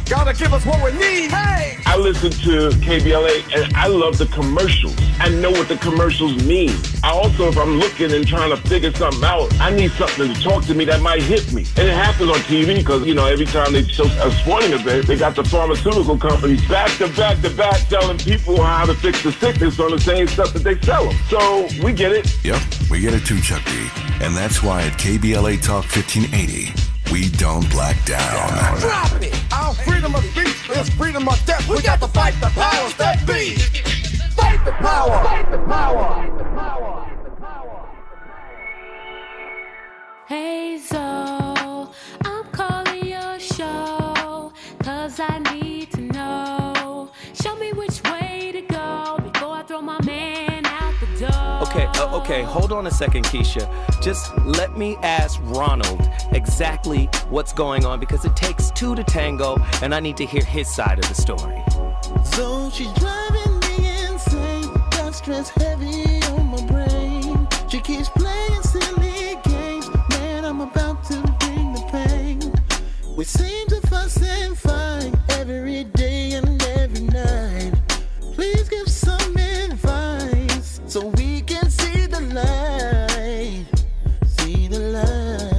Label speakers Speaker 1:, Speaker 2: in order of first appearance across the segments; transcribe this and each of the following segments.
Speaker 1: Gotta give us what we need. Hey!
Speaker 2: I listen to KBLA and I love the commercials. I know what the commercials mean. I also, if I'm looking and trying to figure something out, I need something to talk to me that might hit me. And it happens on TV because, you know, every time they show a sporting event, they got the pharmaceutical companies back to back to back telling people how to fix the sickness on the same stuff that they sell them. So we get it.
Speaker 3: Yep, we get it too, Chuck D. And that's why at KBLA Talk 1580, we don't black down.
Speaker 1: Drop it! Our freedom of speech is freedom of death. We got to fight the powers that be. Fight the power! Fight the power! Fight the power!
Speaker 4: Hey Zoe, I'm calling your show, 'cause I need to know. Show me which way to go before I throw my man out the door.
Speaker 5: Okay, hold on a second, Keisha. Just let me ask Ronald exactly what's going on, because it takes two to tango, and I need to hear his side of the story.
Speaker 6: So she's driving me insane, got stress heavy on my brain. She keeps playing silly games, man, I'm about to bring the pain. We seem to fuss and fight every day and every night. Please give some advice so we can see the light. See the light.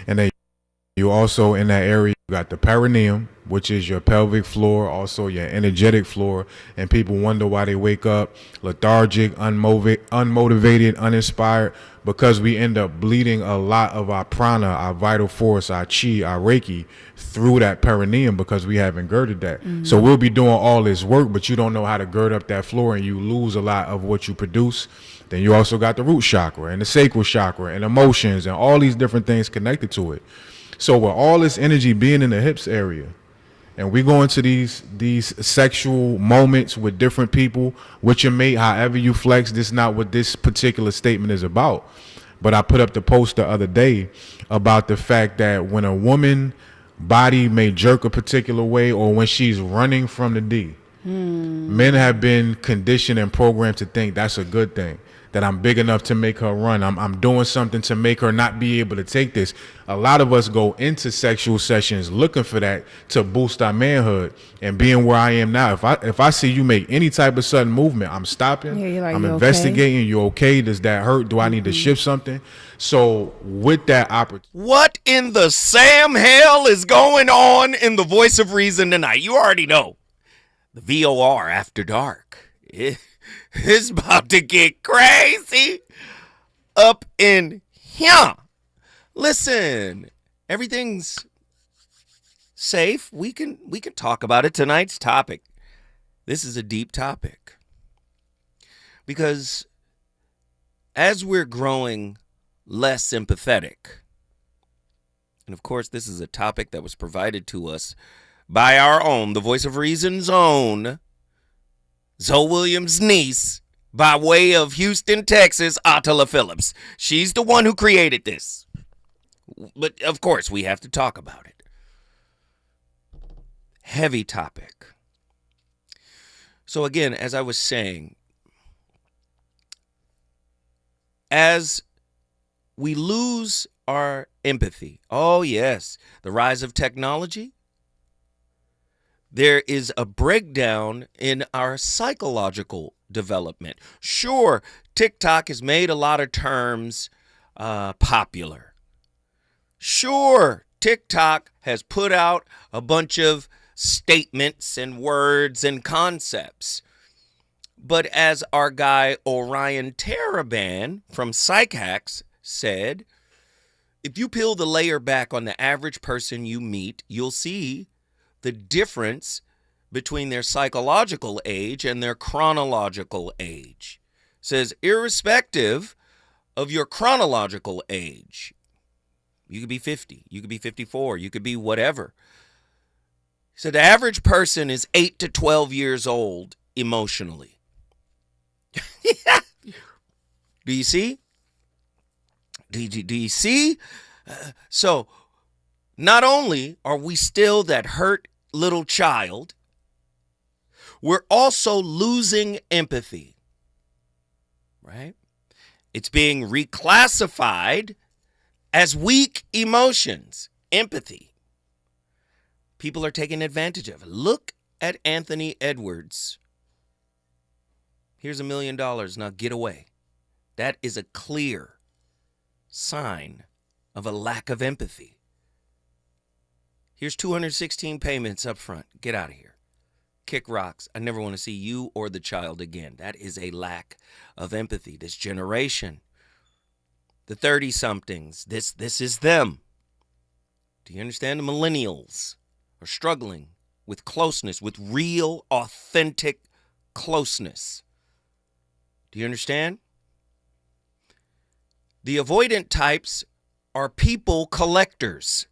Speaker 7: And then you also in that area, you got the perineum, which is your pelvic floor, also your energetic floor. And people wonder why they wake up lethargic, unmotivated, uninspired, because we end up bleeding a lot of our prana, our vital force, our chi, our reiki through that perineum because we haven't girded that. Mm-hmm. So we'll be doing all this work, but you don't know how to gird up that floor and you lose a lot of what you produce. Then you also got the root chakra and the sacral chakra and emotions and all these different things connected to it. So with all this energy being in the hips area, and we go into these sexual moments with different people, with your mate, however you flex, this is not what this particular statement is about. But I put up the post the other day about the fact that when a woman body may jerk a particular way, or when she's running from the D, men have been conditioned and programmed to think that's a good thing, that I'm big enough to make her run. I'm doing something to make her not be able to take this. A lot of us go into sexual sessions looking for that to boost our manhood. And being where I am now, if I see you make any type of sudden movement, I'm stopping. Yeah, you're like, I'm investigating. Okay? You okay? Does that hurt? Do I need to shift something? So with that opportunity.
Speaker 5: What in the Sam hell is going on in the Voice of Reason tonight? You already know. The VOR After Dark. It's about to get crazy up in here. Listen, everything's safe. We can talk about it. Tonight's topic. This is a deep topic. Because as we're growing less sympathetic, and of course this is a topic that was provided to us by our own, the Voice of Reason's own, Zoe Williams' niece, by way of Houston, Texas, Attila Phillips. She's the one who created this. But, of course, we have to talk about it. Heavy topic. So, again, as I was saying, as we lose our empathy, oh, yes, the rise of technology, there is a breakdown in our psychological development. Sure, TikTok has made a lot of terms popular. Sure, TikTok has put out a bunch of statements and words and concepts. But as our guy Orion Taraban from Psych Hacks said, if you peel the layer back on the average person you meet, you'll see the difference between their psychological age and their chronological age. It says, irrespective of your chronological age, you could be 50, you could be 54, you could be whatever. So the average person is 8 to 12 years old emotionally. Do you see? Do you see? So not only are we still that hurt little child, we're also losing empathy, right? It's being reclassified as weak emotions, empathy. People are taking advantage of it. Look at Anthony Edwards. Here's $1 million. Now get away. That is a clear sign of a lack of empathy. Here's 216 payments up front. Get out of here. Kick rocks. I never want to see you or the child again. That is a lack of empathy. This generation, the 30-somethings, this is them. Do you understand? The millennials are struggling with closeness, with real, authentic closeness. Do you understand? The avoidant types are people collectors.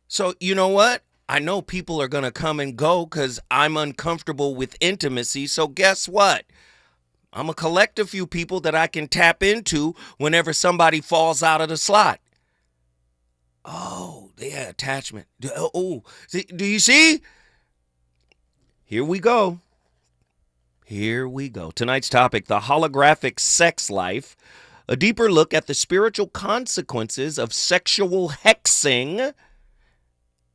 Speaker 5: So, you know what? I know people are going to come and go because I'm uncomfortable with intimacy. So guess what? I'm going to collect a few people that I can tap into whenever somebody falls out of the slot. Oh, yeah, attachment. Do you see? Here we go. Here we go. Tonight's topic, the holographic sex life. A deeper look at the spiritual consequences of sexual hexing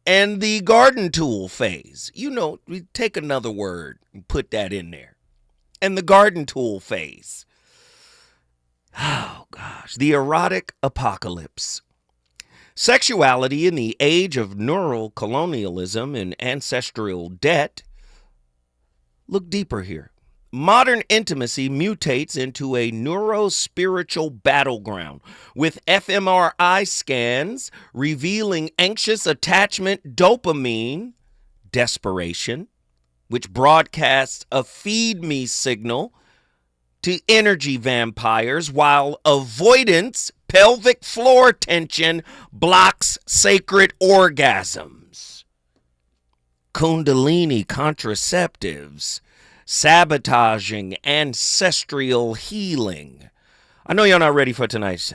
Speaker 5: and the garden tool phase. You know, we take another word and put that in there. And the garden tool phase. Oh, gosh. The erotic apocalypse. Sexuality in the age of neural colonialism and ancestral debt. Look deeper here. Modern intimacy mutates into a neuro-spiritual battleground, with fMRI scans revealing anxious attachment dopamine desperation, which broadcasts a feed me signal to energy vampires, while avoidance, pelvic floor tension, blocks sacred orgasms. Kundalini contraceptives sabotaging ancestral healing. I know you're not ready for tonight.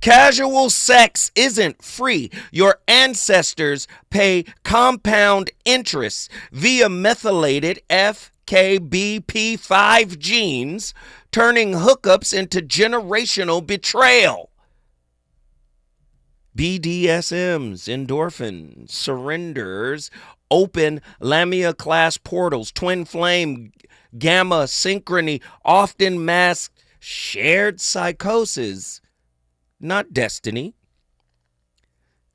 Speaker 5: Casual sex isn't free. Your ancestors pay compound interest via methylated FKBP5 genes, turning hookups into generational betrayal. BDSMs, endorphins, surrenders, open Lamia class portals, twin flame, gamma synchrony, often mask shared psychosis, not destiny.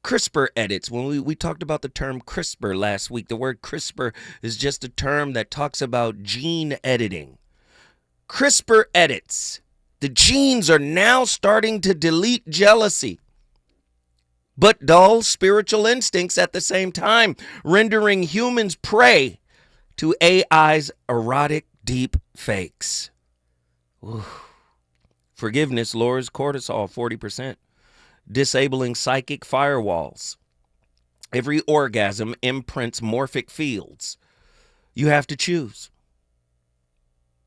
Speaker 5: CRISPR edits. When we talked about the term CRISPR last week, the word CRISPR is just a term that talks about gene editing. CRISPR edits. The genes are now starting to delete jealousy, but dull spiritual instincts at the same time, rendering humans prey to AI's erotic deep fakes. Ooh. Forgiveness lowers cortisol 40%, disabling psychic firewalls. Every orgasm imprints morphic fields. You have to choose.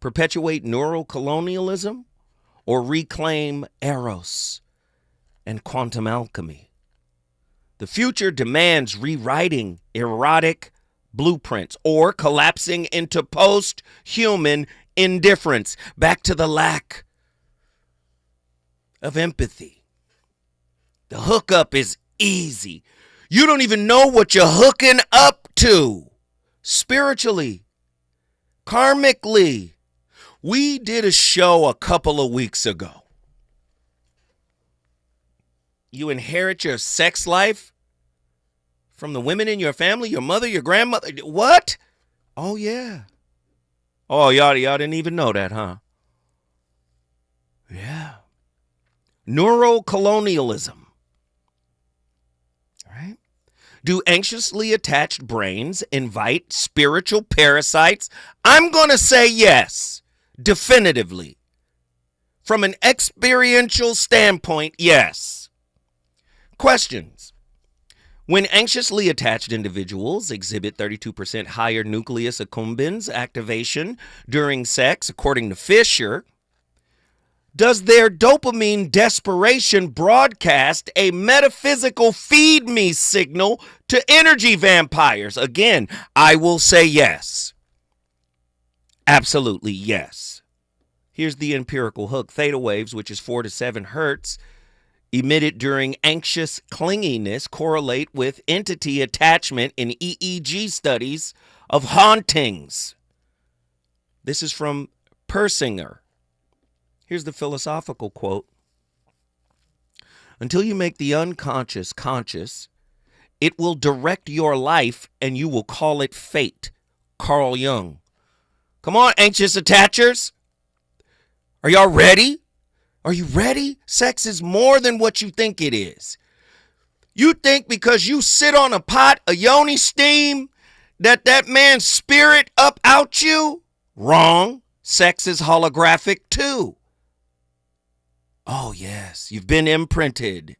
Speaker 5: perpetuate neurocolonialism, or reclaim Eros and quantum alchemy? The future demands rewriting erotic blueprints or collapsing into post-human indifference, back to the lack of empathy. The hookup is easy. You don't even know what you're hooking up to. Spiritually, karmically. We did a show a couple of weeks ago. You inherit your sex life from the women in your family, your mother, your grandmother. What? Oh, yeah. Oh, y'all didn't even know that, huh? Yeah. Neurocolonialism. Right? Do anxiously attached brains invite spiritual parasites? I'm going to say yes, definitively. From an experiential standpoint, yes. Questions. When anxiously attached individuals exhibit 32% higher nucleus accumbens activation during sex, according to Fisher, does their dopamine desperation broadcast a metaphysical feed me signal to energy vampires? Again, I will say yes. Absolutely yes. Here's the empirical hook. Theta waves, which is 4 to 7 hertz, emitted during anxious clinginess, correlate with entity attachment in EEG studies of hauntings. This is from Persinger. Here's the philosophical quote. Until you make the unconscious conscious, it will direct your life and you will call it fate. Carl Jung. Come on, anxious attachers. Are y'all ready? Are you ready? Sex is more than what you think it is. You think because you sit on a pot of yoni steam that man's spirit up out you? Wrong. Sex is holographic too. Oh, yes. You've been imprinted.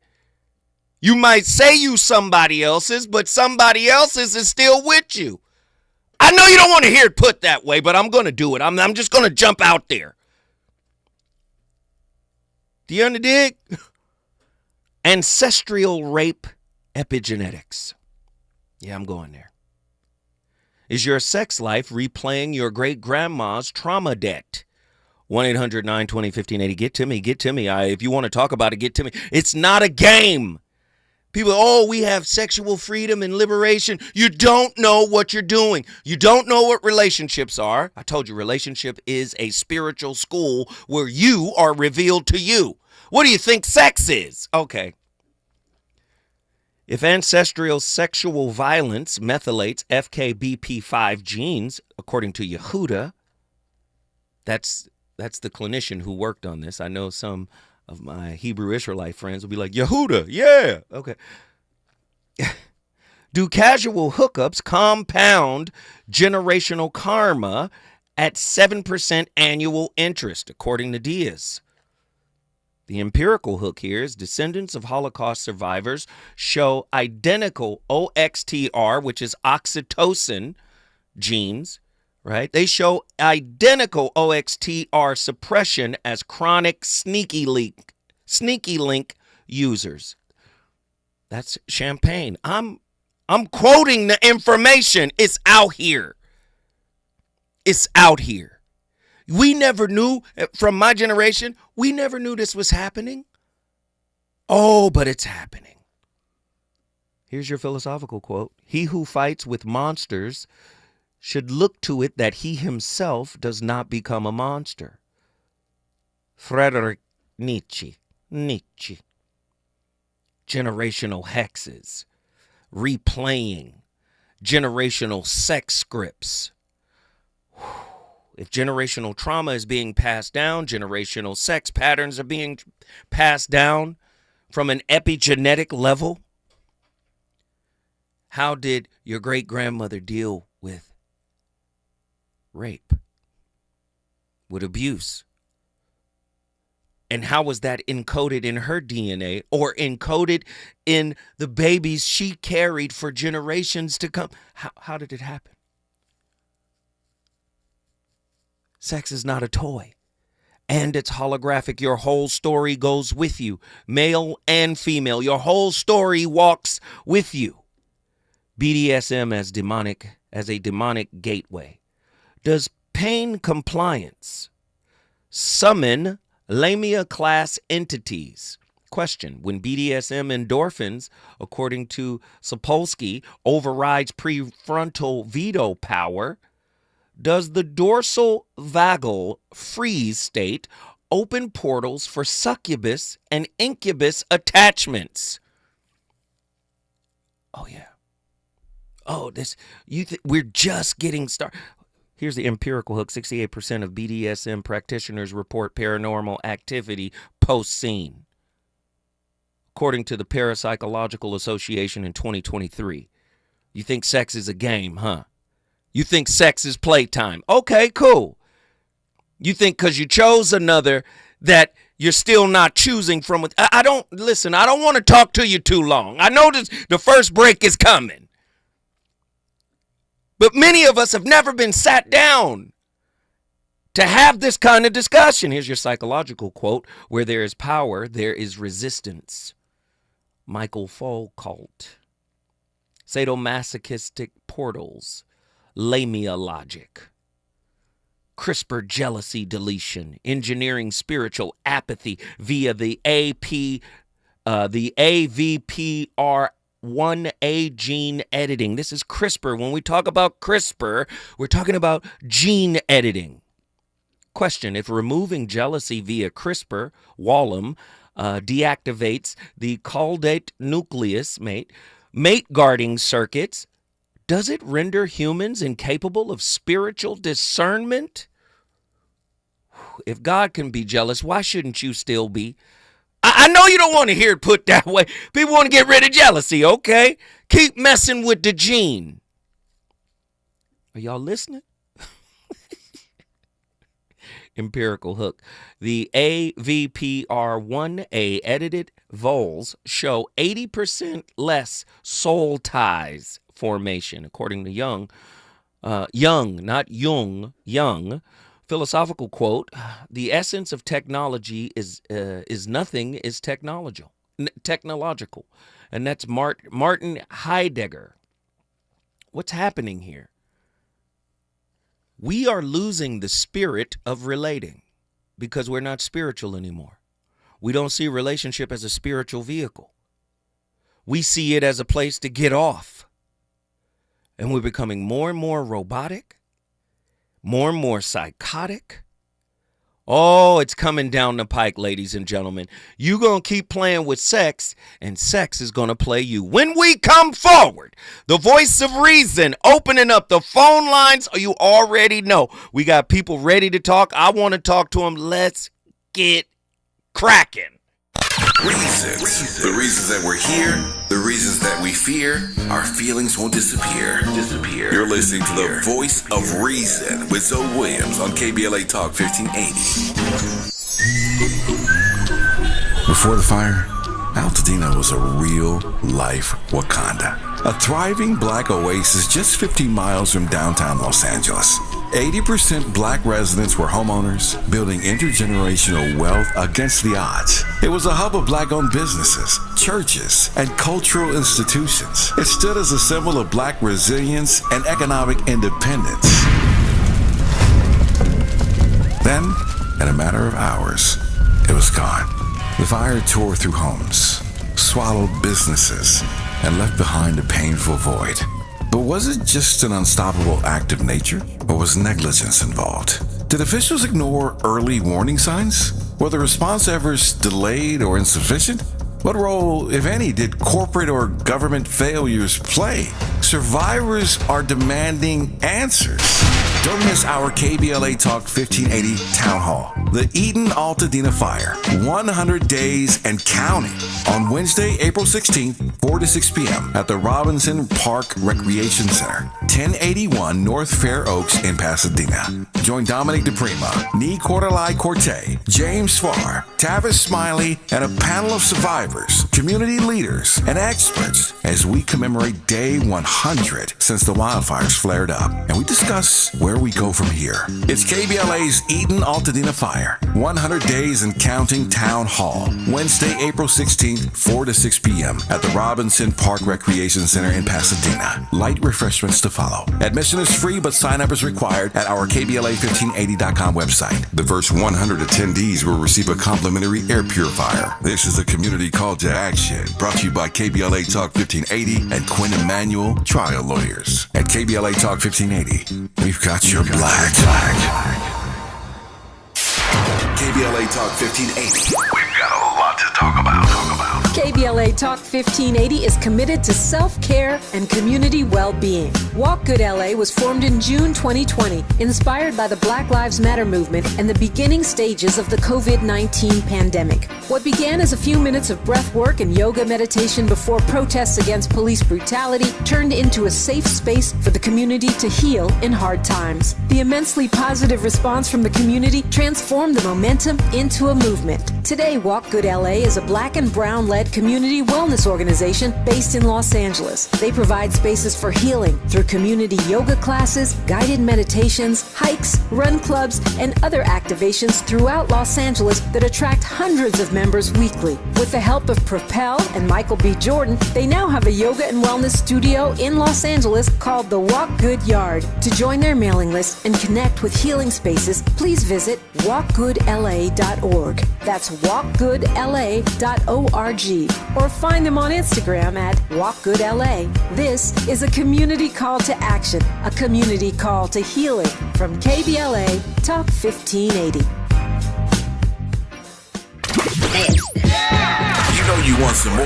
Speaker 5: You might say you somebody else's, but somebody else's is still with you. I know you don't want to hear it put that way, but I'm going to do it. I'm just going to jump out there. Do you understand? Ancestral rape epigenetics. Yeah, I'm going there. Is your sex life replaying your great-grandma's trauma debt? 1-800-920-1580. Get to me. Get to me. If you want to talk about it, get to me. It's not a game. People, we have sexual freedom and liberation. You don't know what you're doing. You don't know what relationships are. I told you, relationship is a spiritual school where you are revealed to you. What do you think sex is? Okay. If ancestral sexual violence methylates FKBP5 genes, according to Yehuda, that's the clinician who worked on this. I know some of my Hebrew Israelite friends will be like, Yehuda, yeah, okay. Do casual hookups compound generational karma at 7% annual interest, according to Diaz? The empirical hook here is descendants of Holocaust survivors show identical OXTR, which is oxytocin genes, right? They show identical OXTR suppression as chronic sneaky link users. That's champagne. I'm quoting the information. It's out here. It's out here. We never knew, from my generation, we never knew this was happening. Oh, but it's happening. Here's your philosophical quote. He who fights with monsters should look to it that he himself does not become a monster. Friedrich Nietzsche. Generational hexes. Replaying. Generational sex scripts. If generational trauma is being passed down, generational sex patterns are being passed down from an epigenetic level. How did your great-grandmother deal with rape, with abuse? And how was that encoded in her DNA or encoded in the babies she carried for generations to come? How did it happen? Sex is not a toy. And it's holographic. Your whole story goes with you, male and female. Your whole story walks with you. BDSM as a demonic gateway. Does pain compliance summon lamia class entities? Question: when BDSM endorphins, according to Sapolsky, overrides prefrontal veto power, does the dorsal vagal freeze state open portals for succubus and incubus attachments? Oh, yeah. Oh, we're just getting started. Here's the empirical hook. 68% of BDSM practitioners report paranormal activity post-scene, according to the Parapsychological Association in 2023. You think sex is a game, huh? You think sex is playtime. Okay, cool. You think because you chose another that you're still not choosing from. I don't want to talk to you too long. I know the first break is coming. But many of us have never been sat down to have this kind of discussion. Here's your psychological quote: where there is power, there is resistance. Michael Foucault. Sadomasochistic portals. Lamia logic, CRISPR jealousy deletion, engineering spiritual apathy via the AVPR1A gene editing. This is CRISPR. When we talk about CRISPR, we're talking about gene editing. Question: if removing jealousy via CRISPR, Wallam, deactivates the caudate nucleus mate guarding circuits, does it render humans incapable of spiritual discernment? If God can be jealous, why shouldn't you still be? I know you don't want to hear it put that way. People want to get rid of jealousy, okay? Keep messing with the gene. Are y'all listening? Empirical hook. The AVPR1A edited voles show 80% less soul ties formation, according to Young, not Jung. Philosophical quote: the essence of technology is nothing is technological, and that's Martin Heidegger. What's happening here? We are losing the spirit of relating because we're not spiritual anymore. We don't see relationship as a spiritual vehicle. We see it as a place to get off. And we're becoming more and more robotic, more and more psychotic. Oh, it's coming down the pike, ladies and gentlemen. You're going to keep playing with sex, and sex is going to play you. When we come forward, the voice of reason, opening up the phone lines, you already know. We got people ready to talk. I want to talk to them. Let's get cracking.
Speaker 3: Reasons. The reasons that we're here, the reasons that we fear, our feelings won't disappear. You're listening to the voice of reason with Zoe Williams on KBLA Talk 1580. Before the fire, Altadena was a real-life Wakanda. A thriving black oasis just 15 miles from downtown Los Angeles. 80% black residents were homeowners, building intergenerational wealth against the odds. It was a hub of black-owned businesses, churches, and cultural institutions. It stood as a symbol of black resilience and economic independence. Then, in a matter of hours, it was gone. The fire tore through homes, swallowed businesses, and left behind a painful void. But was it just an unstoppable act of nature, or was negligence involved? Did officials ignore early warning signs? Were the response efforts delayed or insufficient? What role, if any, did corporate or government failures play? Survivors are demanding answers. Don't miss our KBLA Talk 1580 Town Hall. the Eden Altadena Fire, 100 days and counting, on Wednesday, April 16th, 4 to 6 p.m. at the Robinson Park Recreation Center, 1081 North Fair Oaks in Pasadena. Join Dominic DePrima, Nee Cordelai Corte, James Farr, Tavis Smiley, and a panel of survivors, community leaders, and experts as we commemorate day 100 since the wildfires flared up, and we discuss where we go from here. It's KBLA's Eden Altadena Fire, 100 Days and Counting Town Hall, Wednesday, April 16th, 4 to 6 p.m. at the Robinson Park Recreation Center in Pasadena. Light refreshments to follow. Admission is free, but sign-up is required at our KBLA1580.com website. The first 100 attendees will receive a complimentary air purifier. This is a community call to action, brought to you by KBLA Talk 1580 and Quinn Emanuel Trial Lawyers. At KBLA Talk 1580, we've got your black. KBLA Talk 1580. We've got a lot to talk about.
Speaker 8: KBLA Talk 1580 is committed to self-care and community well-being. Walk Good LA was formed in June 2020, inspired by the Black Lives Matter movement and the beginning stages of the COVID-19 pandemic. What began as a few minutes of breath work and yoga meditation before protests against police brutality turned into a safe space for the community to heal in hard times. The immensely positive response from the community transformed the momentum into a movement. Today, Walk Good LA is a black and brown-led community wellness organization based in Los Angeles. They provide spaces for healing through community yoga classes, guided meditations, hikes, run clubs, and other activations throughout Los Angeles that attract hundreds of members weekly. With the help of Propel and Michael B. Jordan, they now have a yoga and wellness studio in Los Angeles called the Walk Good Yard. To join their mailing list and connect with healing spaces, please visit walkgoodla.org. That's walkgoodla.org. Or find them on Instagram at walkgoodla. This is a community call to action, a community call to healing from KBLA Talk 1580.
Speaker 3: You know you want some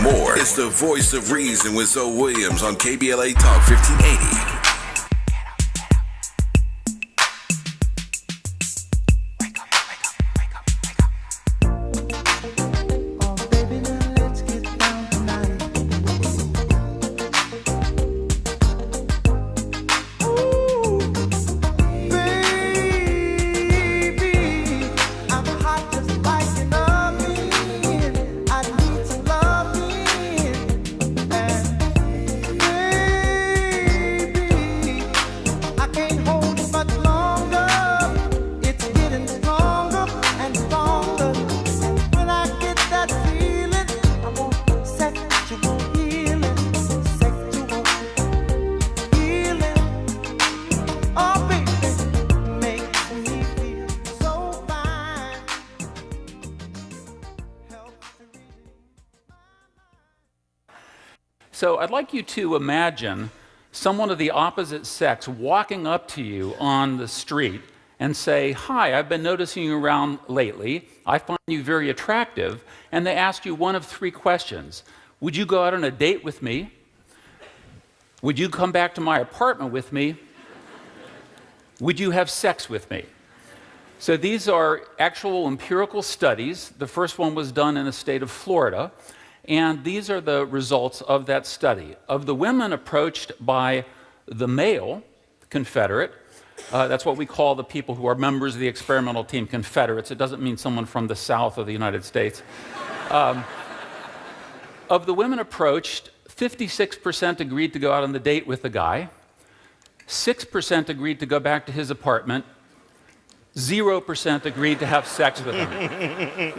Speaker 3: more. It's the Voice of Reason with Zoe Williams on KBLA Talk 1580.
Speaker 9: So I'd like you to imagine someone of the opposite sex walking up to you on the street and say, "Hi, I've been noticing you around lately. I find you very attractive." And they ask you one of three questions. Would you go out on a date with me? Would you come back to my apartment with me? Would you have sex with me? So these are actual empirical studies. The first one was done in the state of Florida. And these are the results of that study. Of the women approached by the male Confederate, that's what we call the people who are members of the experimental team Confederates. It doesn't mean someone from the South of the United States. Of the women approached, 56% agreed to go out on the date with the guy, 6% agreed to go back to his apartment, 0% agreed to have sex with him.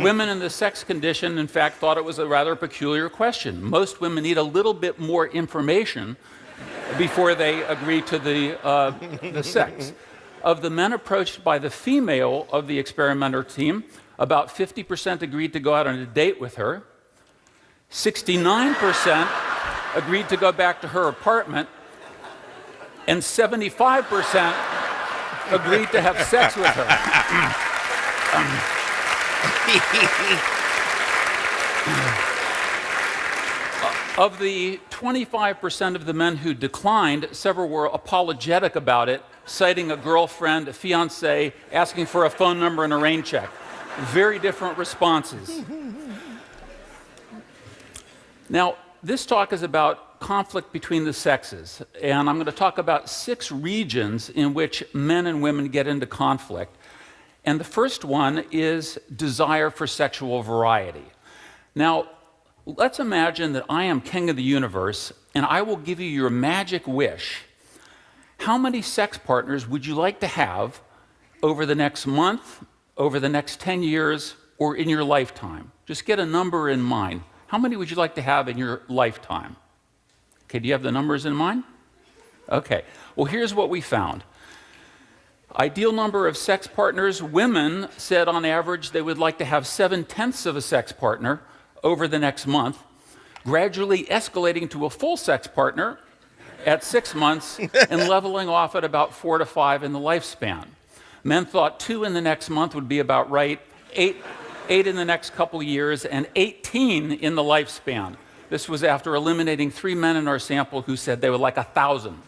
Speaker 9: Women in the sex condition, in fact, thought it was a rather peculiar question. Most women need a little bit more information before they agree to the sex. Of the men approached by the female of the experimenter team, about 50% agreed to go out on a date with her, 69% agreed to go back to her apartment, and 75% agreed to have sex with her. Of the 25% of the men who declined, several were apologetic about it citing a girlfriend, a fiance, asking for a phone number and a rain check. Very different responses. Now, this talk is about conflict between the sexes, and I'm going to talk about 6 regions in which men and women get into conflict. And the first one is desire for sexual variety. Now, let's imagine that I am king of the universe, and I will give you your magic wish. How many sex partners would you like to have over the next month, over the next 10 years, or in your lifetime? Just get a number in mind. How many would you like to have in your lifetime? Okay, do you have the numbers in mind? Okay, well, here's what we found. Ideal number of sex partners, women said on average they would like to have 7/10 of a sex partner over the next month, gradually escalating to a full sex partner at 6 months and leveling off at about 4 to 5 in the lifespan. Men thought 2 in the next month would be about right, 8 in the next couple years, and 18 in the lifespan. This was after eliminating 3 men in our sample who said they would like 1,000.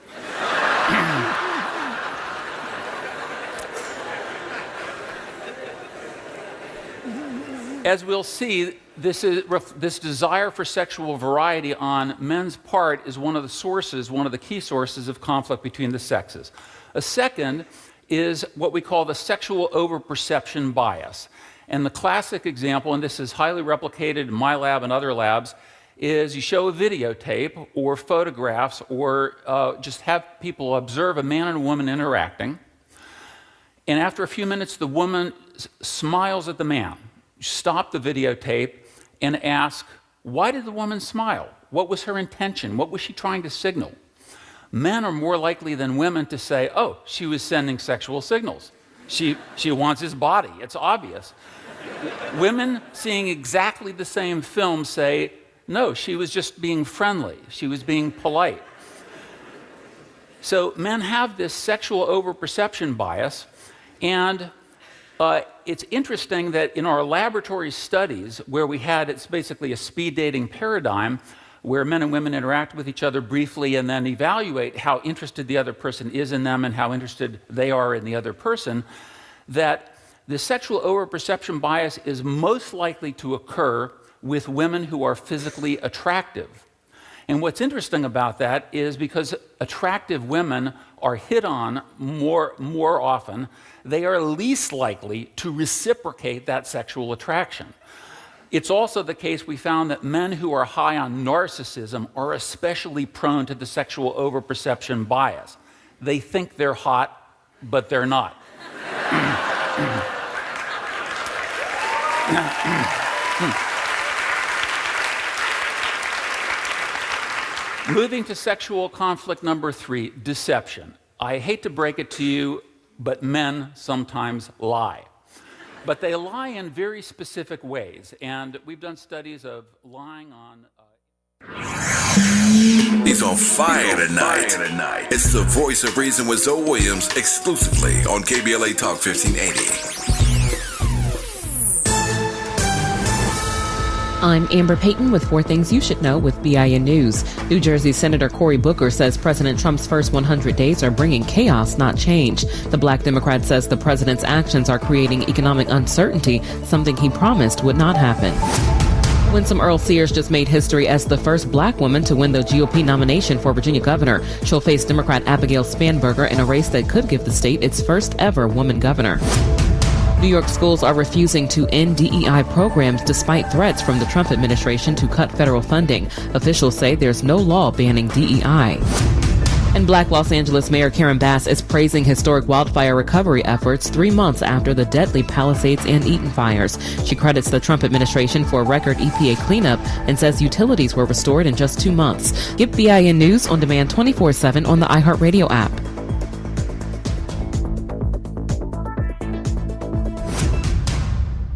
Speaker 9: As we'll see, this desire for sexual variety on men's part is one of the key sources of conflict between the sexes. A second is what we call the sexual overperception bias. And the classic example, and this is highly replicated in my lab and other labs, is you show a videotape or photographs or just have people observe a man and a woman interacting. And after a few minutes, the woman smiles at the man. You stop the videotape and ask, why did the woman smile? What was her intention? What was she trying to signal? Men are more likely than women to say, oh, she was sending sexual signals. She wants his body. It's obvious. Women seeing exactly the same film say, no, she was just being friendly. She was being polite. So men have this sexual overperception bias, and it's interesting that in our laboratory studies where it's basically a speed dating paradigm where men and women interact with each other briefly and then evaluate how interested the other person is in them and how interested they are in the other person, that the sexual overperception bias is most likely to occur with women who are physically attractive. And what's interesting about that is because attractive women are hit on more often, they are least likely to reciprocate that sexual attraction. It's also the case we found that men who are high on narcissism are especially prone to the sexual overperception bias. They think they're hot, but they're not. Moving to sexual conflict number 3, deception. I hate to break it to you, but men sometimes lie. But they lie in very specific ways, and we've done studies of lying on...
Speaker 3: He's on fire tonight. It's the Voice of Reason with Zoe Williams, exclusively on KBLA Talk 1580.
Speaker 10: I'm Amber Payton with 4 Things You Should Know with BIN News. New Jersey Senator Cory Booker says President Trump's first 100 days are bringing chaos, not change. The Black Democrat says the president's actions are creating economic uncertainty, something he promised would not happen. Winsome Earl Sears just made history as the first black woman to win the GOP nomination for Virginia governor. She'll face Democrat Abigail Spanberger in a race that could give the state its first ever woman governor. New York schools are refusing to end DEI programs despite threats from the Trump administration to cut federal funding. Officials say there's no law banning DEI. And Black Los Angeles Mayor Karen Bass is praising historic wildfire recovery efforts 3 months after the deadly Palisades and Eaton fires. She credits the Trump administration for a record EPA cleanup and says utilities were restored in just 2 months. Get BIN News on demand 24/7 on the iHeartRadio app.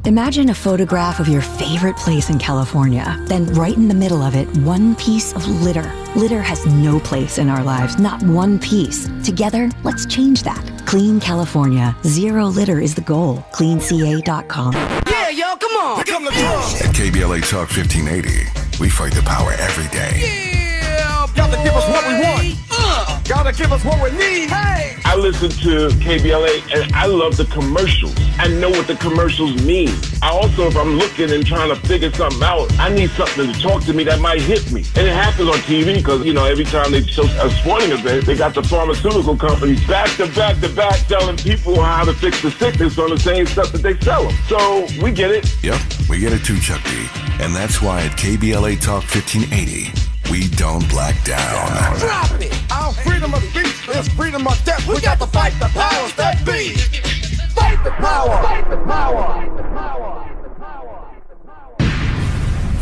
Speaker 11: Imagine a photograph of your favorite place in California. Then right in the middle of it, one piece of litter. Litter has no place in our lives, not one piece. Together, let's change that. Clean California. Zero litter is the goal. CleanCA.com.
Speaker 1: Yeah, yo, come on. Here come the drums.
Speaker 3: At KBLA Talk 1580, we fight the power every day.
Speaker 1: Yeah, got to give us what we want. Gotta give us what we need. Hey!
Speaker 2: I listen to KBLA and I love the commercials. I know what the commercials mean. I also, if I'm looking and trying to figure something out, I need something to talk to me that might hit me. And it happens on TV because, you know, every time they show a sporting event, they got the pharmaceutical companies back to back to back telling people how to fix the sickness on the same stuff that they sell them. So we get it.
Speaker 3: Yep, we get it too, Chuck D. And that's why at KBLA Talk 1580, we don't black down.
Speaker 1: Drop it! Our freedom of speech is freedom of death. We got to fight the powers that be. Fight the power! Fight the power! Fight the power!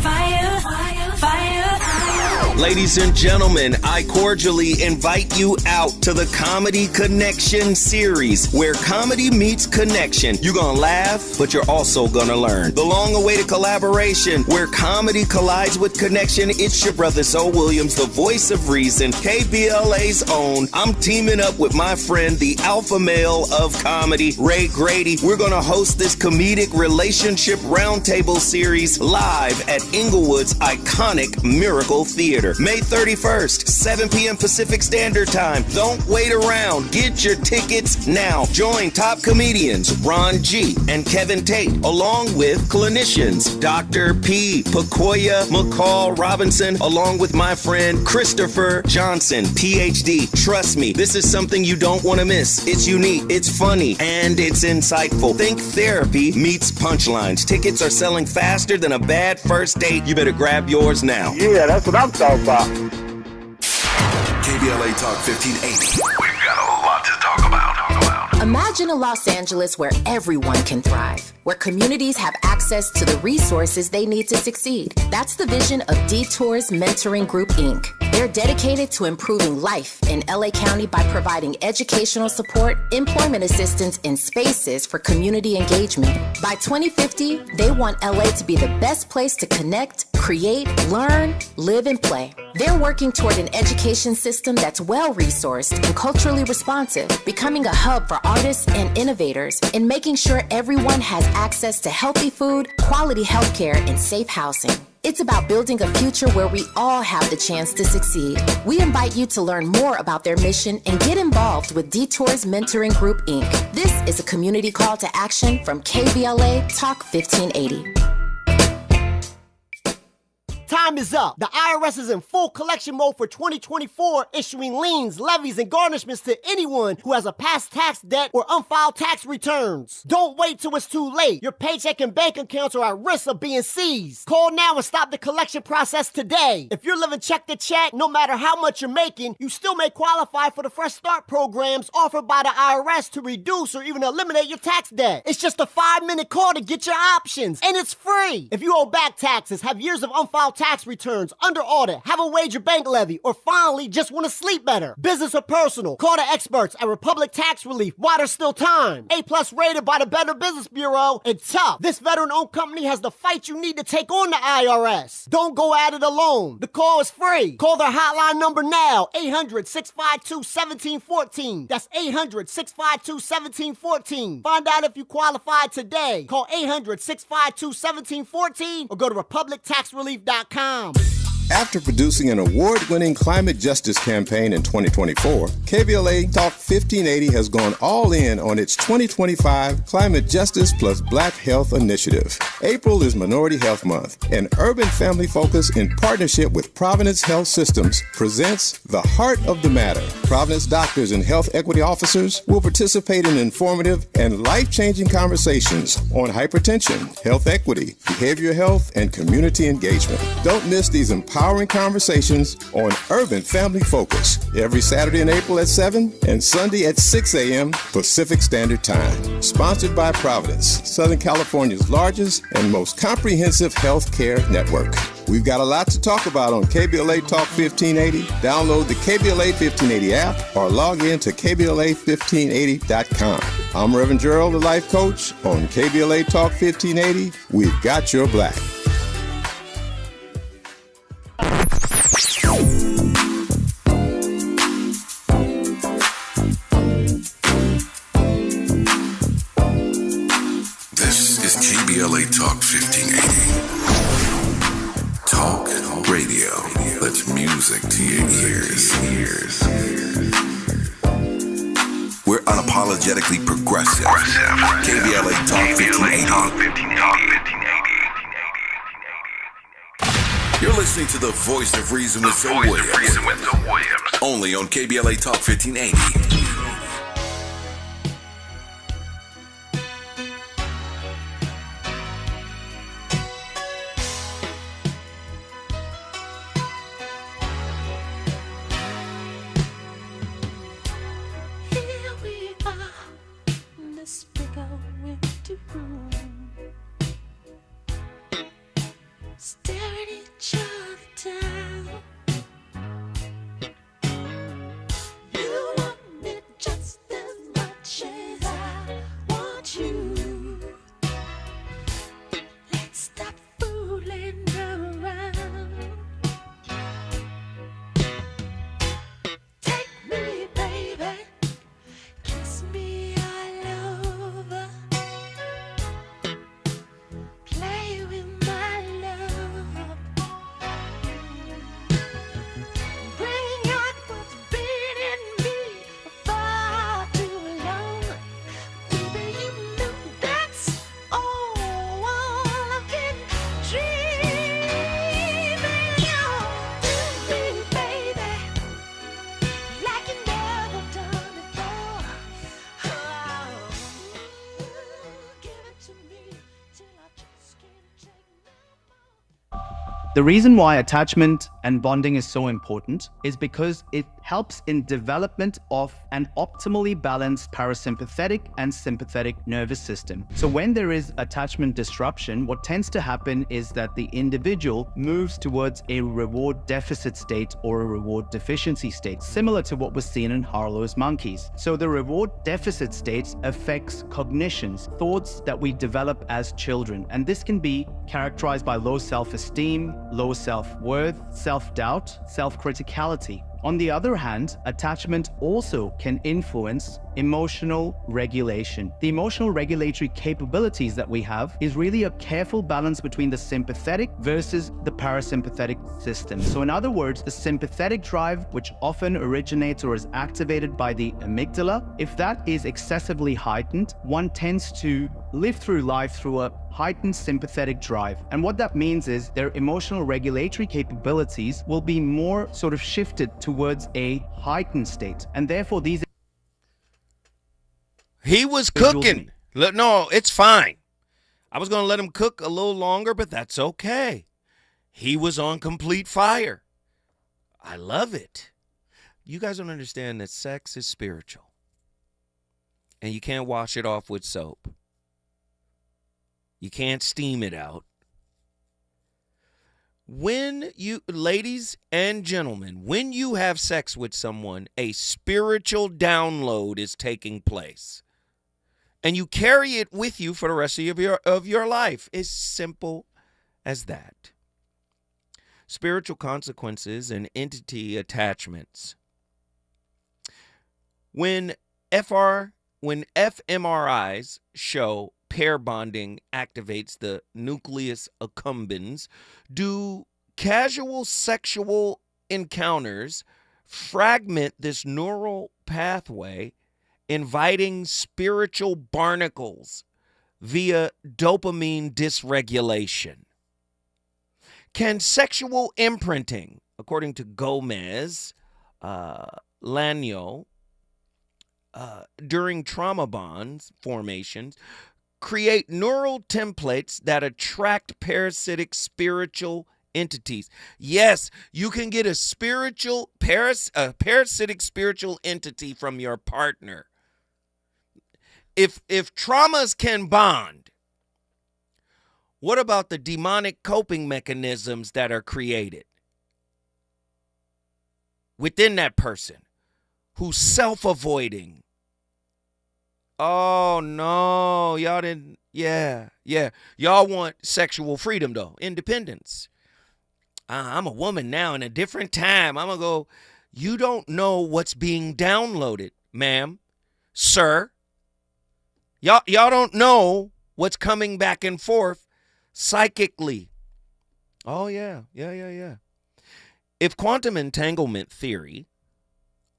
Speaker 12: Fire, fire, fire, fire.
Speaker 5: Ladies and gentlemen, I cordially invite you out to the Comedy Connection series, where comedy meets connection. You're gonna laugh, but you're also gonna learn. The long-awaited collaboration, where comedy collides with connection. It's your brother Zoe Williams, the voice of reason, KBLA's own. I'm teaming up with my friend, the alpha male of comedy, Ray Grady. We're gonna host this comedic relationship roundtable series live at Inglewood's iconic Miracle Theater. May 31st, 7 p.m. Pacific Standard Time. Don't wait around. Get your tickets now. Join top comedians Ron G. and Kevin Tate, along with clinicians Dr. P. Pacoya McCall Robinson, along with my friend Christopher Johnson, PhD. Trust me, this is something you don't want to miss. It's unique, it's funny, and it's insightful. Think therapy meets punchlines. Tickets are selling faster than a bad first date. You better grab yours now.
Speaker 2: Yeah, that's what I'm talking about.
Speaker 3: KBLA Talk 1580. We've got a lot to talk about.
Speaker 13: Imagine a Los Angeles where everyone can thrive, where communities have access to the resources they need to succeed. That's the vision of Detours Mentoring Group, Inc. They're dedicated to improving life in LA County by providing educational support, employment assistance, and spaces for community engagement. By 2050, they want LA to be the best place to connect, create, learn, live, and play. They're working toward an education system that's well-resourced and culturally responsive, becoming a hub for artists and innovators, and making sure everyone has access to healthy food, quality healthcare, and safe housing. It's about building a future where we all have the chance to succeed. We invite you to learn more about their mission and get involved with Detours Mentoring Group, Inc. This is a community call to action from KBLA Talk 1580.
Speaker 14: Time is up. The IRS is in full collection mode for 2024, issuing liens, levies, and garnishments to anyone who has a past tax debt or unfiled tax returns. Don't wait till it's too late. Your paycheck and bank accounts are at risk of being seized. Call now and stop the collection process today. If you're living check to check, no matter how much you're making, you still may qualify for the Fresh Start programs offered by the IRS to reduce or even eliminate your tax debt. It's just a 5-minute call to get your options, and it's free. If you owe back taxes, have years of unfiled tax returns, under audit, have a wage or bank levy, or finally just want to sleep better, business or personal, call the experts at Republic Tax Relief while there's still time. A+ rated by the Better Business Bureau, and tough. This veteran-owned company has the fight you need to take on the IRS. Don't go at it alone. The call is free. Call their hotline number now, 800-652-1714. That's 800-652-1714. Find out if you qualify today. Call 800-652-1714 or go to republictaxrelief.com.
Speaker 15: After producing an award-winning climate justice campaign in 2024, KBLA Talk 1580 has gone all in on its 2025 Climate Justice plus Black Health Initiative. April is Minority Health Month, and Urban Family Focus, in partnership with Providence Health Systems, presents The Heart of the Matter. Providence doctors and health equity officers will participate in informative and life-changing conversations on hypertension, health equity, behavioral health, and community engagement. Don't miss these empowering conversations on Urban Family Focus every Saturday in April at 7 and Sunday at 6 a.m. Pacific Standard Time. Sponsored by Providence, Southern California's largest and most comprehensive health care network. We've got a lot to talk about on KBLA Talk 1580. Download the KBLA 1580 app or log in to KBLA1580.com. I'm Reverend Gerald, the life coach. On KBLA Talk 1580, we've got your black.
Speaker 3: KBLA Talk 1580. Talk radio. That's music to your ears. unapologetically progressive. KBLA Talk 1580. You're listening to the voice of reason with Zoe Williams. Only on KBLA Talk 1580.
Speaker 16: The reason why attachment and bonding is so important is because it helps in development of an optimally balanced parasympathetic and sympathetic nervous system. So when there is attachment disruption, what tends to happen is that the individual moves towards a reward deficit state or a reward deficiency state, similar to what was seen in Harlow's monkeys. So the reward deficit state affects cognitions, thoughts that we develop as children, and this can be characterized by low self-esteem, low self-worth, self-doubt, self-criticality. On the other hand, attachment also can influence emotional regulation. The emotional regulatory capabilities that we have is really a careful balance between the sympathetic versus the parasympathetic system. So in other words, the sympathetic drive, which often originates or is activated by the amygdala, if that is excessively heightened, one tends to live through life through a heightened sympathetic drive. And what that means is their emotional regulatory capabilities will be more sort of shifted towards a heightened state. And therefore these...
Speaker 5: He was cooking. No, it's fine. I was going to let him cook a little longer, but that's okay. He was on complete fire. I love it. You guys don't understand that sex is spiritual. And you can't wash it off with soap. You can't steam it out. When you, ladies and gentlemen, when you have sex with someone, a spiritual download is taking place. And you carry it with you for the rest of your life. It's simple as that. Spiritual consequences and entity attachments. When fMRIs show pair bonding activates the nucleus accumbens, do casual sexual encounters fragment this neural pathway, inviting spiritual barnacles via dopamine dysregulation? Can sexual imprinting, according to Gomez, Lanyo, during trauma bonds formations, create neural templates that attract parasitic spiritual entities? Yes, you can get a parasitic spiritual entity from your partner. If traumas can bond, what about the demonic coping mechanisms that are created within that person who's self-avoiding? Oh, no, y'all didn't. Yeah. Y'all want sexual freedom, though. Independence. I'm a woman now in a different time. I'm going to go. You don't know what's being downloaded, ma'am, sir. Y'all don't know what's coming back and forth psychically. Oh, yeah. If quantum entanglement theory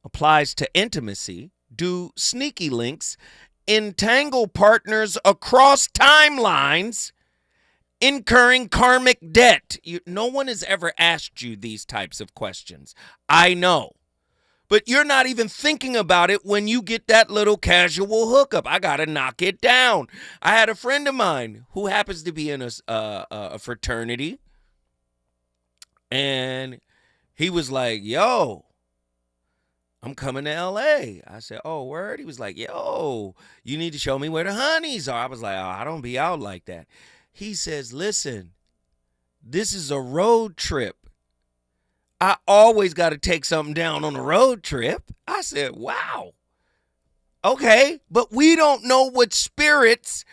Speaker 5: applies to intimacy, do sneaky links, entangle partners across timelines, incurring karmic debt. No one has ever asked you these types of questions. I know. But you're not even thinking about it when you get that little casual hookup. I got to knock it down. I had a friend of mine who happens to be in a fraternity. And he was like, yo, I'm coming to L.A. I said, oh, word? He was like, yo, you need to show me where the honeys are. I was like, oh, I don't be out like that. He says, listen, this is a road trip. I always got to take something down on a road trip. I said, wow. Okay, but we don't know what spirits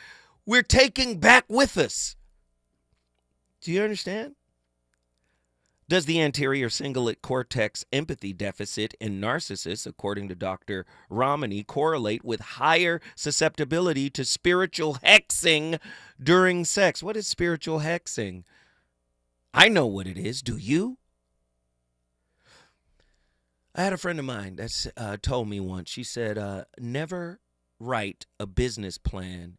Speaker 5: we're taking back with us. Do you understand? Does the anterior cingulate cortex empathy deficit in narcissists, according to Dr. Romani, correlate with higher susceptibility to spiritual hexing during sex? What is spiritual hexing? I know what it is. Do you? I had a friend of mine that told me once, she said, never write a business plan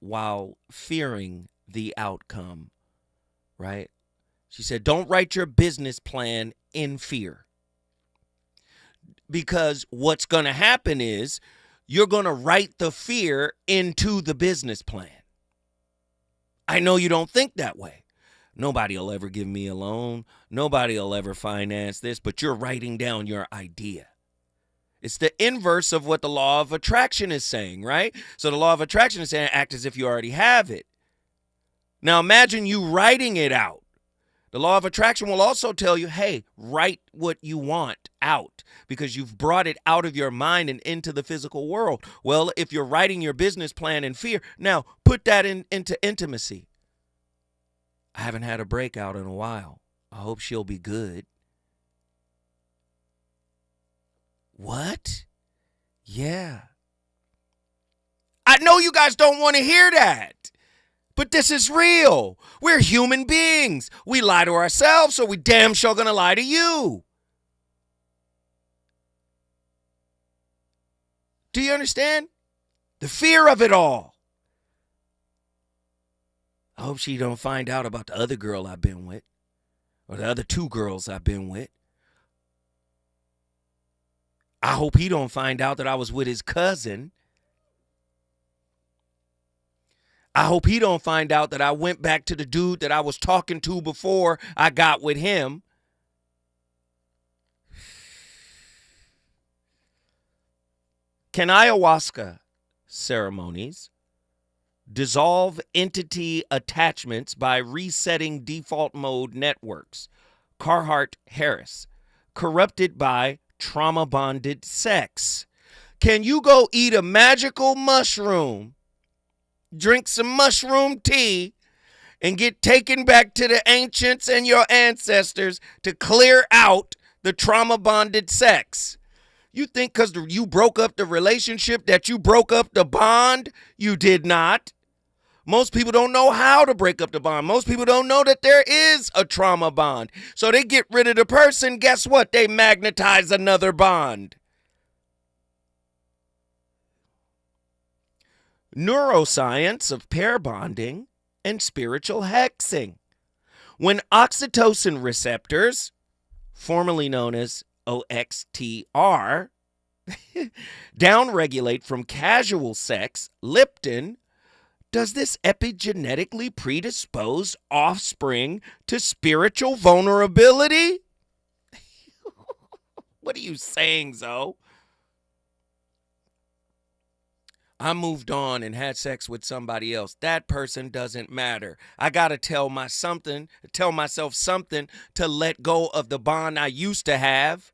Speaker 5: while fearing the outcome, right? She said, don't write your business plan in fear. Because what's going to happen is you're going to write the fear into the business plan. I know you don't think that way. Nobody will ever give me a loan. Nobody will ever finance this, but you're writing down your idea. It's the inverse of what the law of attraction is saying, right? So the law of attraction is saying act as if you already have it. Now imagine you writing it out. The law of attraction will also tell you, hey, write what you want out because you've brought it out of your mind and into the physical world. Well, if you're writing your business plan in fear, now put that into intimacy. I haven't had a breakout in a while. I hope she'll be good. What? Yeah. I know you guys don't want to hear that. But this is real. We're human beings. We lie to ourselves, so we damn sure gonna lie to you. Do you understand? The fear of it all. I hope she don't find out about the other girl I've been with, or the other two girls I've been with. I hope he don't find out that I was with his cousin. I hope he don't find out that I went back to the dude that I was talking to before I got with him. Can ayahuasca ceremonies dissolve entity attachments by resetting default mode networks? Carhart-Harris. Corrupted by trauma-bonded sex. Can you go eat a magical mushroom, drink some mushroom tea, and get taken back to the ancients and your ancestors to clear out the trauma-bonded sex? You think because you broke up the relationship that you broke up the bond? You did not. Most people don't know how to break up the bond. Most people don't know that there is a trauma bond. So they get rid of the person. Guess what? They magnetize another bond. Neuroscience of pair bonding and spiritual hexing. When oxytocin receptors, formerly known as OXTR, downregulate from casual sex, leptin, does this epigenetically predispose offspring to spiritual vulnerability? What are you saying, Zoe? I moved on and had sex with somebody else. That person doesn't matter. I got to tell myself something to let go of the bond I used to have.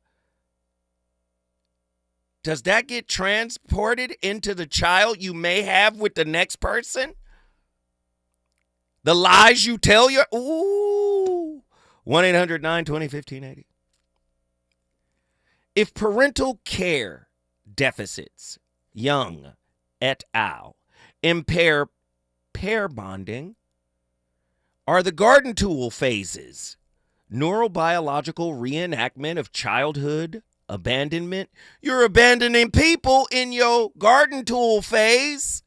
Speaker 5: Does that get transported into the child you may have with the next person? The lies you tell your... Ooh. 1-800-920-1580. If parental care deficits, Young et al., impair pair bonding, are the garden tool phases neurobiological reenactment of childhood abandonment. You're abandoning people in your garden tool phase.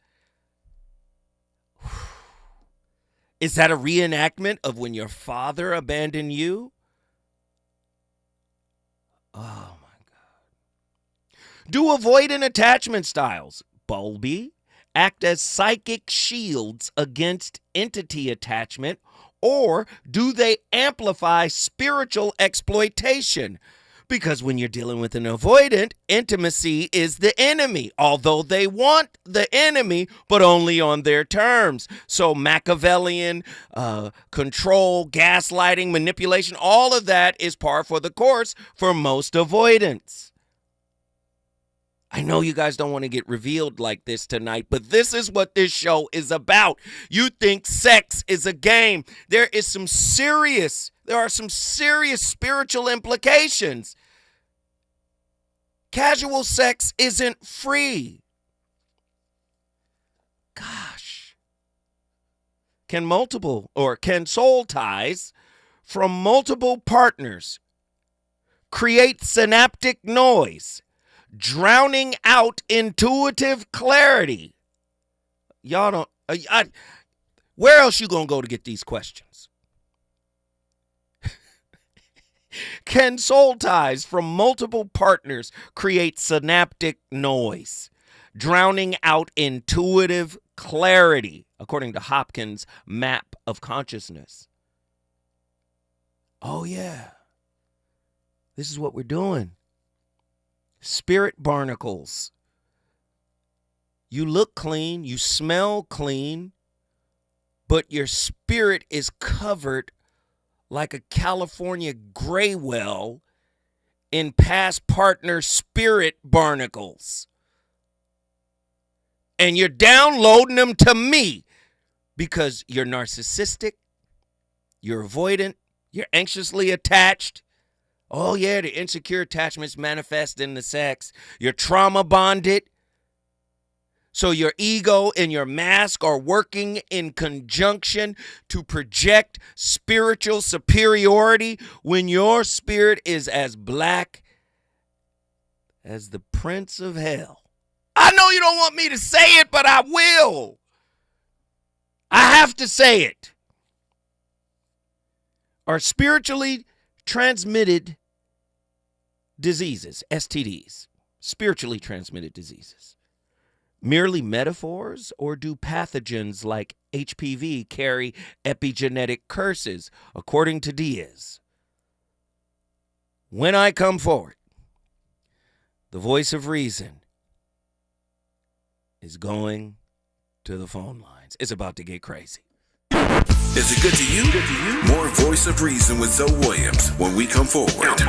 Speaker 5: Is that a reenactment of when your father abandoned you? Oh, my God. Do avoidant attachment styles, Bulby, act as psychic shields against entity attachment, or do they amplify spiritual exploitation? Because when you're dealing with an avoidant, intimacy is the enemy, although they want the enemy, but only on their terms. So Machiavellian control, gaslighting, manipulation, all of that is par for the course for most avoidants. I know you guys don't want to get revealed like this tonight, but this is what this show is about. You think sex is a game. There are some serious spiritual implications. Casual sex isn't free. Gosh. Can soul ties from multiple partners create synaptic noise, drowning out intuitive clarity? Y'all don't, where else you gonna go to get these questions? Can soul ties from multiple partners create synaptic noise, drowning out intuitive clarity, according to Hopkins' map of consciousness? Oh, yeah. This is what we're doing. Spirit barnacles. You look clean, you smell clean, but your spirit is covered like a California gray well in past partner spirit barnacles. And you're downloading them to me because you're narcissistic, you're avoidant, you're anxiously attached. Oh yeah, the insecure attachments manifest in the sex. You're trauma bonded. So your ego and your mask are working in conjunction to project spiritual superiority when your spirit is as black as the prince of hell. I know you don't want me to say it, but I will. I have to say it. Are spiritually transmitted diseases, STDs, spiritually transmitted diseases, merely metaphors, or do pathogens like HPV carry epigenetic curses, according to Diaz? When I come forward, the voice of reason is going to the phone lines. It's about to get crazy.
Speaker 3: Is it good to you? More Voice of Reason with Zoe Williams when we come forward.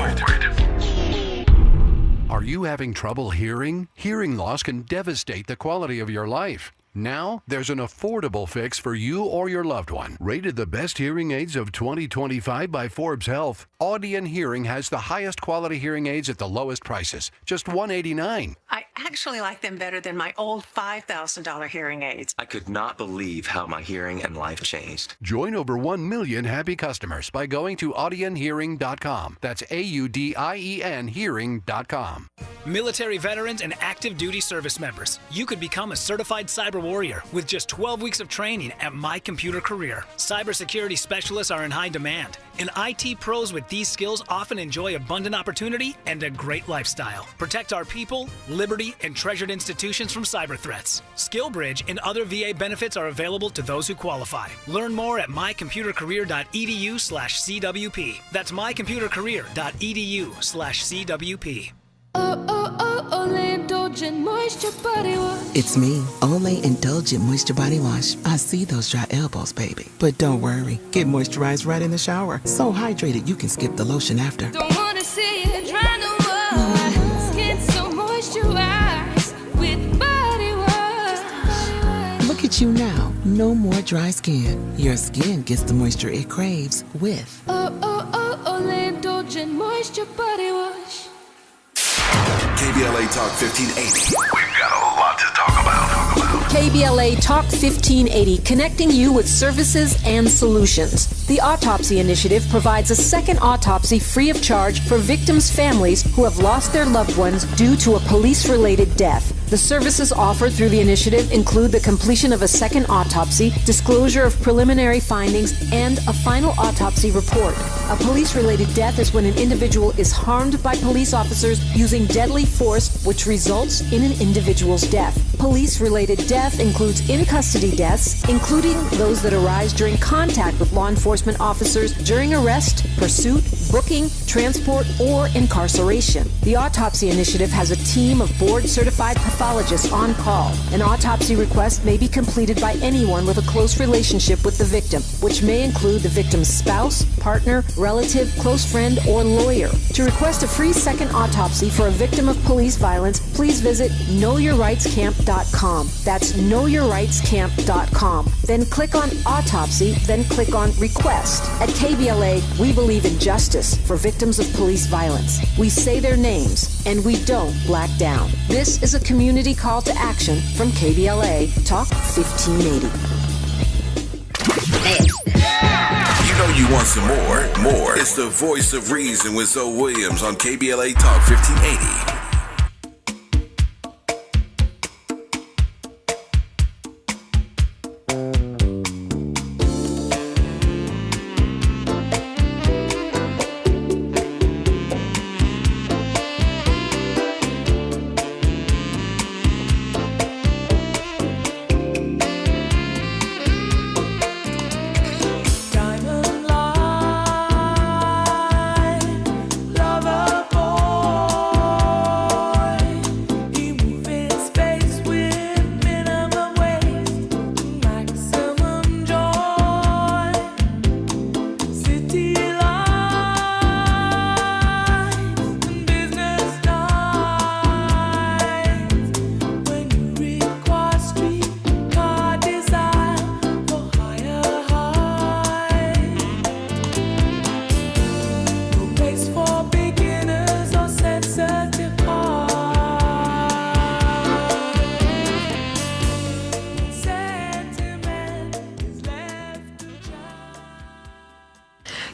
Speaker 17: Are you having trouble hearing? Hearing loss can devastate the quality of your life. Now, there's an affordable fix for you or your loved one. Rated the best hearing aids of 2025 by Forbes Health, Audion Hearing has the highest quality hearing aids at the lowest prices, just $189.
Speaker 18: I actually like them better than my old $5,000 hearing aids.
Speaker 19: I could not believe how my hearing and life changed.
Speaker 17: Join over 1 million happy customers by going to audionhearing.com. That's AUDIEN hearing.com.
Speaker 20: Military veterans and active duty service members, you could become a certified cyber warrior with just 12 weeks of training at My Computer Career. Cybersecurity specialists are in high demand, and IT pros with these skills often enjoy abundant opportunity and a great lifestyle. Protect our people, liberty, and treasured institutions from cyber threats. SkillBridge and other VA benefits are available to those who qualify. Learn more at mycomputercareer.edu/CWP. That's mycomputercareer.edu/CWP.
Speaker 4: Olay Indulgent Moisture Body Wash.
Speaker 21: It's me, Olay Indulgent Moisture Body Wash. I see those dry elbows, baby. But don't worry, get moisturized right in the shower. So hydrated you can skip the lotion after.
Speaker 4: Don't wanna see it dry no more. Skin so moisturized with body wash.
Speaker 21: Look at you now, no more dry skin. Your skin gets the moisture it craves with
Speaker 4: Olay Indulgent Moisture Body Wash.
Speaker 3: KBLA Talk 1580. We've got a lot to talk about.
Speaker 8: KBLA Talk 1580, connecting you with services and solutions. The Autopsy Initiative provides a second autopsy free of charge for victims' families who have lost their loved ones due to a police-related death. The services offered through the initiative include the completion of a second autopsy, disclosure of preliminary findings, and a final autopsy report. A police-related death is when an individual is harmed by police officers using deadly force, which results in an individual's death. Police-related death includes in-custody deaths, including those that arise during contact with law enforcement officers during arrest, pursuit, booking, transport, or incarceration. The Autopsy Initiative has a team of board-certified pathologists on call. An autopsy request may be completed by anyone with a close relationship with the victim, which may include the victim's spouse, partner, relative, close friend, or lawyer. To request a free second autopsy for a victim of police violence, please visit knowyourrightscamp.com. That's knowyourrightscamp.com. Then click on Autopsy, then click on Request. At KBLA, we believe in justice for victims of police violence. We say their names, and we don't black down. This is a community call to action from KBLA Talk 1580.
Speaker 3: You know you want some more. It's the voice of reason with Zoe Williams on KBLA Talk 1580.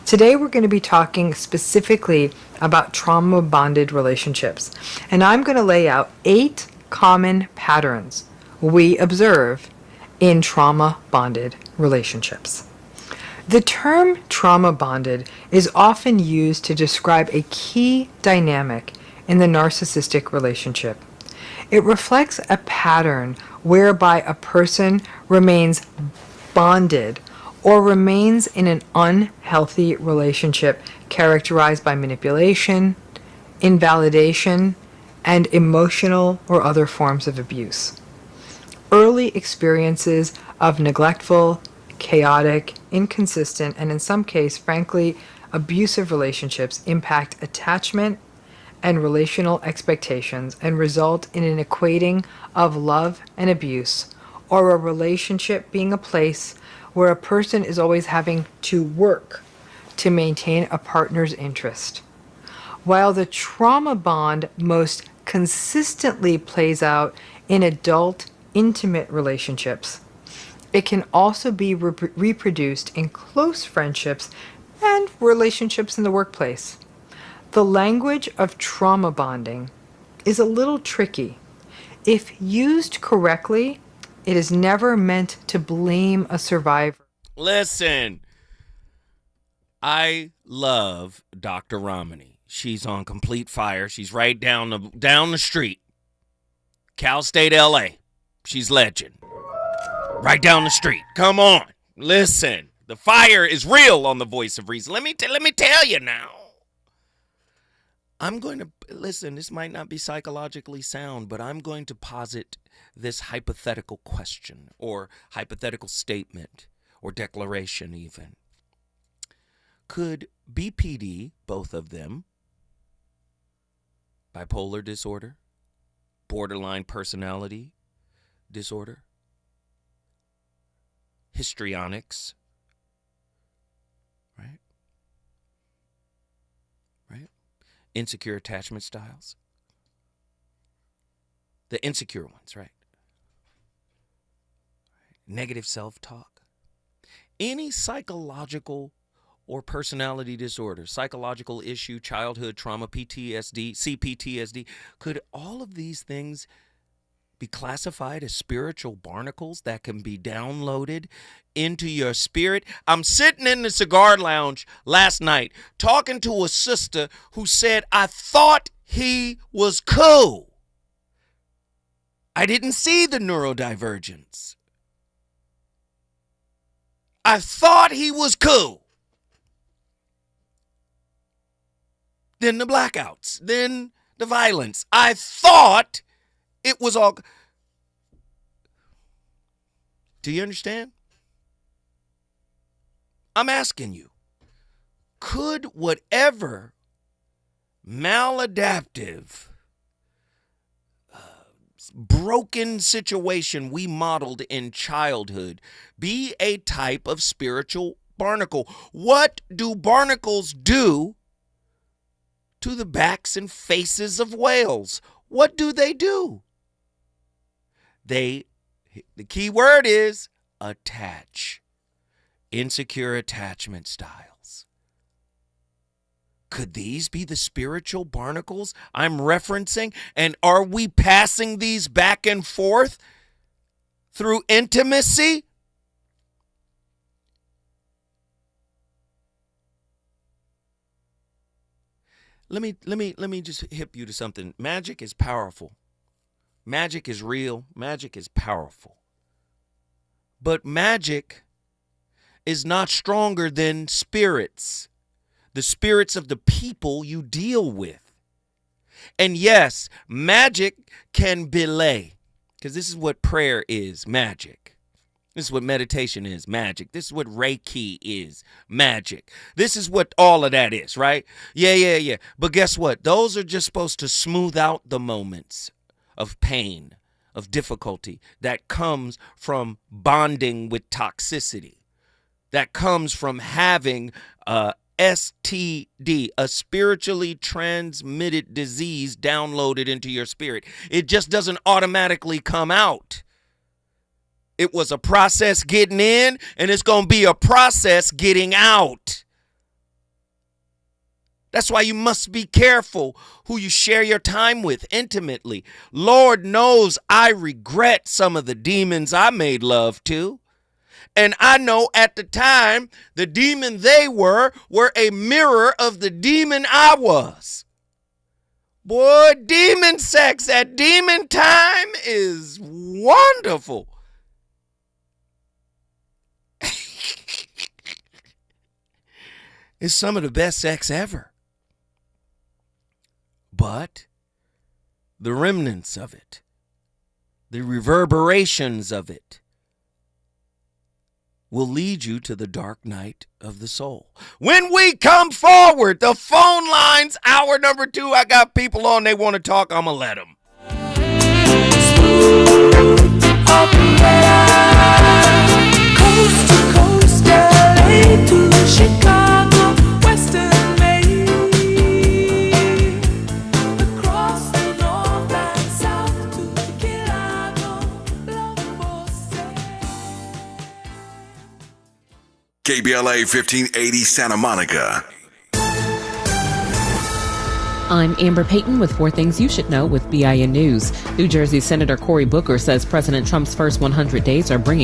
Speaker 6: Today we're going to be talking specifically about trauma-bonded relationships, and I'm going to lay out 8 common patterns we observe in trauma-bonded relationships. The term trauma-bonded is often used to describe a key dynamic in the narcissistic relationship. It reflects a pattern whereby a person remains bonded or remains in an unhealthy relationship characterized by manipulation, invalidation, and emotional or other forms of abuse. Early experiences of neglectful, chaotic, inconsistent, and in some cases, frankly, abusive relationships impact attachment and relational expectations and result in an equating of love and abuse, or a relationship being a place where a person is always having to work to maintain a partner's interest. While the trauma bond most consistently plays out in adult, intimate relationships, it can also be reproduced in close friendships and relationships in the workplace. The language of trauma bonding is a little tricky. If used correctly, it is never meant to blame a survivor.
Speaker 5: Listen, I love Dr. Romani. She's on complete fire. She's right down the street. Cal State, LA. She's legend. Right down the street. Come on. Listen, the fire is real on the Voice of Reason. Let me tell you now. I'm going to, listen, this might not be psychologically sound, but I'm going to posit this hypothetical question or hypothetical statement or declaration even. Could BPD, both of them, bipolar disorder, borderline personality disorder, histrionics, right? Insecure attachment styles. The insecure ones, right? negative self-talk, any psychological or personality disorder, psychological issue, childhood trauma, PTSD, CPTSD, could all of these things be classified as spiritual barnacles that can be downloaded into your spirit? I'm sitting in the cigar lounge last night talking to a sister who said, I thought he was cool. I didn't see the neurodivergence. I thought he was cool. Then the blackouts, then the violence. I thought it was all. Do you understand? I'm asking you, could whatever maladaptive, broken situation we modeled in childhood be a type of spiritual barnacle? What do barnacles do to the backs and faces of whales? What do? The key word is attach. Insecure attachment styles. Could these be the spiritual barnacles I'm referencing? And are we passing these back and forth through intimacy? Let me just hip you to something. Magic is powerful. Magic is real. Magic is powerful. But magic is not stronger than spirits, the spirits of the people you deal with. And yes, magic can belay, because this is what prayer is, magic. This is what meditation is, magic. This is what Reiki is, magic. This is what all of that is, right? Yeah. But guess what? Those are just supposed to smooth out the moments of pain, of difficulty that comes from bonding with toxicity, that comes from having STD, a spiritually transmitted disease downloaded into your spirit. It just doesn't automatically come out. It was a process getting in, and it's going to be a process getting out. That's why you must be careful who you share your time with intimately. Lord knows I regret some of the demons I made love to. And I know at the time, the demon they were a mirror of the demon I was. Boy, demon sex at demon time is wonderful. It's some of the best sex ever. But the remnants of it, the reverberations of it, will lead you to the dark night of the soul. When we come forward, the phone lines, hour number 2, I got people on, they want to talk, I'm going to let them.
Speaker 12: Coast to coast, LA to Chicago, Western Maine, across the north and south to Chicago, love for sale.
Speaker 3: KBLA 1580 Santa Monica.
Speaker 10: I'm Amber Payton with 4 Things You Should Know with BIN News. New Jersey Senator Cory Booker says President Trump's first 100 days are bringing